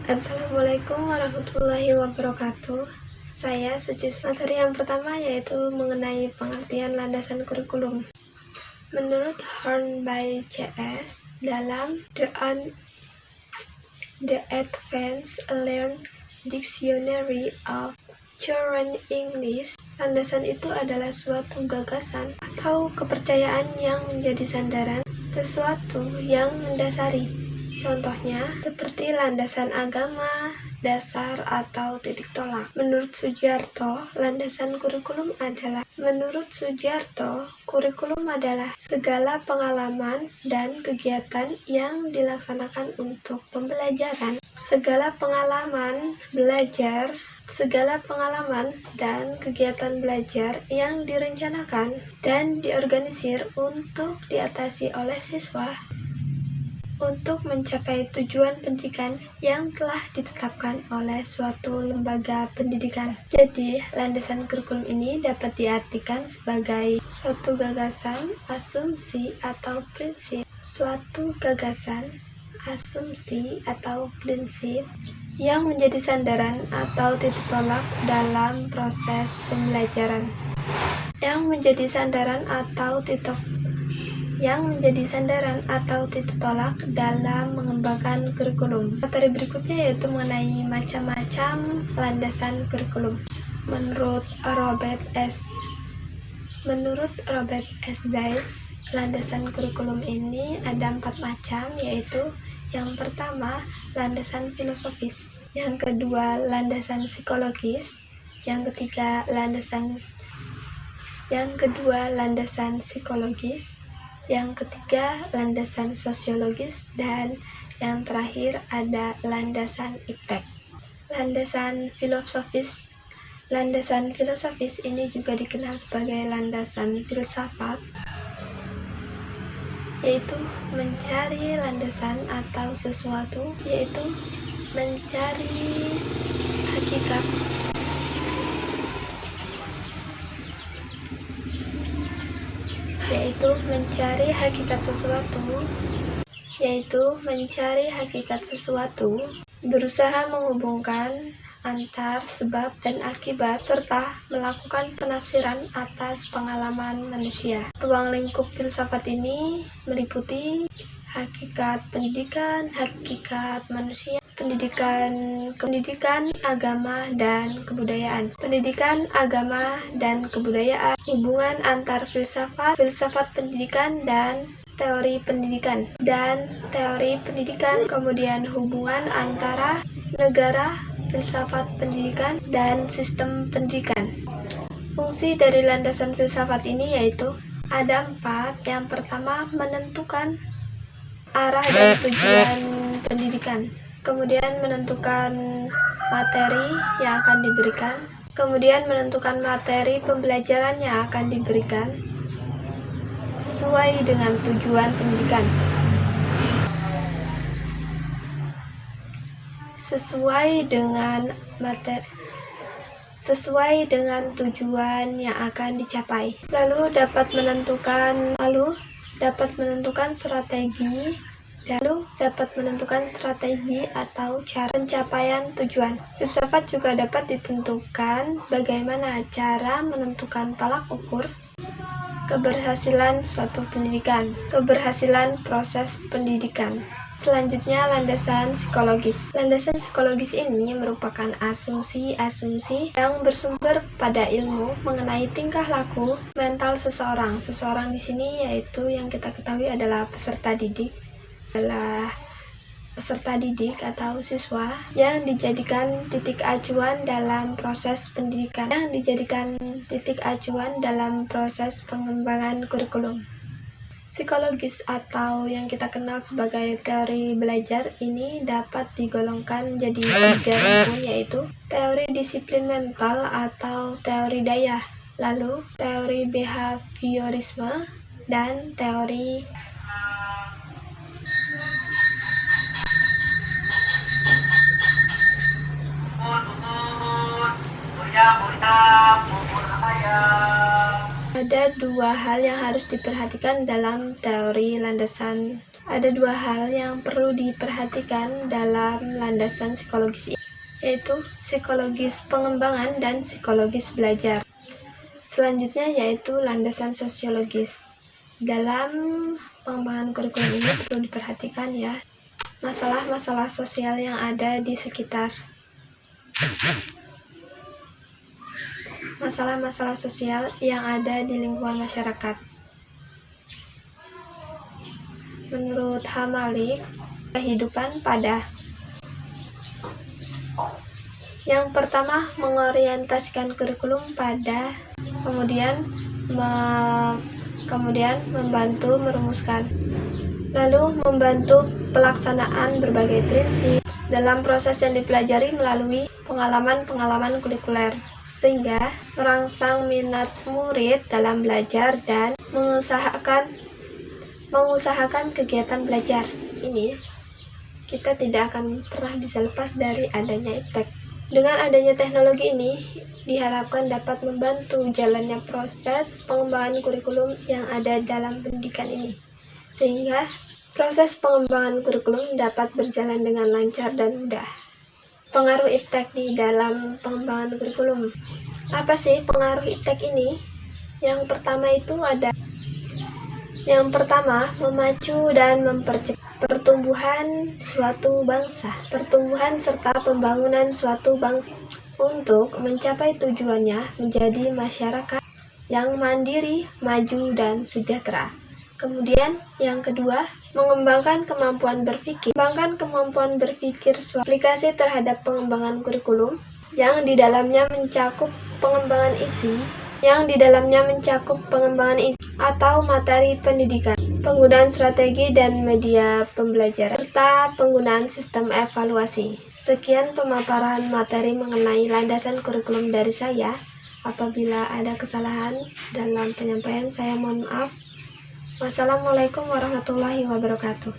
Assalamualaikum warahmatullahi wabarakatuh. Saya Suci. Materi yang pertama yaitu mengenai pengertian landasan kurikulum. Menurut Hornby CS dalam The Advanced Learned Dictionary of Children English, landasan itu adalah suatu gagasan atau kepercayaan yang menjadi sandaran sesuatu yang mendasari. Contohnya, seperti landasan agama, dasar, atau titik tolak. Menurut Sugiarto, kurikulum adalah segala pengalaman dan kegiatan yang dilaksanakan untuk pembelajaran. Segala pengalaman dan kegiatan belajar yang direncanakan dan diorganisir untuk diatasi oleh siswa untuk mencapai tujuan pendidikan yang telah ditetapkan oleh suatu lembaga pendidikan. Jadi, landasan kurikulum ini dapat diartikan sebagai suatu gagasan, asumsi, atau prinsip. Suatu gagasan, asumsi, atau prinsip yang menjadi sandaran atau titik tolak dalam proses pembelajaran. Yang menjadi sandaran atau titik tolak dalam mengembangkan kurikulum. Materi berikutnya yaitu mengenai macam-macam landasan kurikulum. Menurut Robert S. Zeiss, landasan kurikulum ini ada 4 macam, yaitu yang pertama, landasan filosofis, yang kedua, landasan psikologis, yang ketiga, landasan psikologis, yang ketiga, landasan sosiologis, dan yang terakhir ada landasan iptek. Landasan filosofis ini juga dikenal sebagai landasan filsafat, yaitu mencari landasan atau sesuatu, yaitu mencari hakikat. Mencari hakikat sesuatu, berusaha menghubungkan antar sebab dan akibat, serta melakukan penafsiran atas pengalaman manusia. Ruang lingkup filsafat ini meliputi hakikat pendidikan, hakikat manusia, pendidikan agama dan kebudayaan, hubungan antar filsafat pendidikan dan teori pendidikan, kemudian hubungan antara negara, filsafat pendidikan, dan sistem pendidikan. Fungsi dari landasan filsafat ini yaitu ada 4. Yang pertama, menentukan arah dan tujuan pendidikan, kemudian menentukan materi yang akan diberikan, kemudian menentukan materi pembelajaran yang akan diberikan sesuai dengan tujuan pendidikan. Sesuai dengan tujuan yang akan dicapai. Lalu dapat strategi atau cara pencapaian tujuan. Filsafat juga dapat ditentukan bagaimana cara menentukan tolak ukur keberhasilan suatu pendidikan, keberhasilan proses pendidikan. Selanjutnya, landasan psikologis. Landasan psikologis ini merupakan asumsi-asumsi yang bersumber pada ilmu mengenai tingkah laku mental seseorang. Seseorang di sini yaitu yang kita ketahui adalah peserta didik atau siswa yang dijadikan titik acuan dalam proses pendidikan, dalam proses pengembangan kurikulum. Psikologis atau yang kita kenal sebagai teori belajar ini dapat digolongkan jadi 3 ilmu, yaitu teori disiplin mental atau teori daya, lalu teori behaviorisme, dan teori Ada 2 hal yang harus diperhatikan dalam teori landasan Ada dua hal yang perlu diperhatikan dalam landasan psikologis ini, yaitu psikologis pengembangan dan psikologis belajar. Selanjutnya yaitu landasan sosiologis. Dalam pengembangan kurikulum ini perlu diperhatikan ya, masalah-masalah sosial yang ada di sekitar. Masalah-masalah sosial yang ada di lingkungan masyarakat. Menurut H. Malik, kehidupan pada. Yang pertama, mengorientasikan kurikulum pada, kemudian membantu merumuskan, lalu membantu pelaksanaan berbagai prinsip dalam proses yang dipelajari melalui pengalaman-pengalaman kurikuler, sehingga merangsang minat murid dalam belajar dan mengusahakan kegiatan belajar. Ini kita tidak akan pernah bisa lepas dari adanya iptek. Dengan adanya teknologi ini diharapkan dapat membantu jalannya proses pengembangan kurikulum yang ada dalam pendidikan ini, sehingga proses pengembangan kurikulum dapat berjalan dengan lancar dan mudah. Pengaruh iptek di dalam pengembangan kurikulum. Apa sih pengaruh iptek ini? Yang pertama, memacu dan mempercepat pertumbuhan suatu bangsa, pertumbuhan serta pembangunan suatu bangsa untuk mencapai tujuannya menjadi masyarakat yang mandiri, maju, dan sejahtera. Kemudian yang kedua, mengembangkan kemampuan berpikir. Mengembangkan kemampuan berpikir suatu aplikasi terhadap pengembangan kurikulum yang di dalamnya mencakup pengembangan isi atau materi pendidikan, penggunaan strategi dan media pembelajaran, serta penggunaan sistem evaluasi. Sekian pemaparan materi mengenai landasan kurikulum dari saya. Apabila ada kesalahan dalam penyampaian, saya mohon maaf. Wassalamualaikum warahmatullahi wabarakatuh.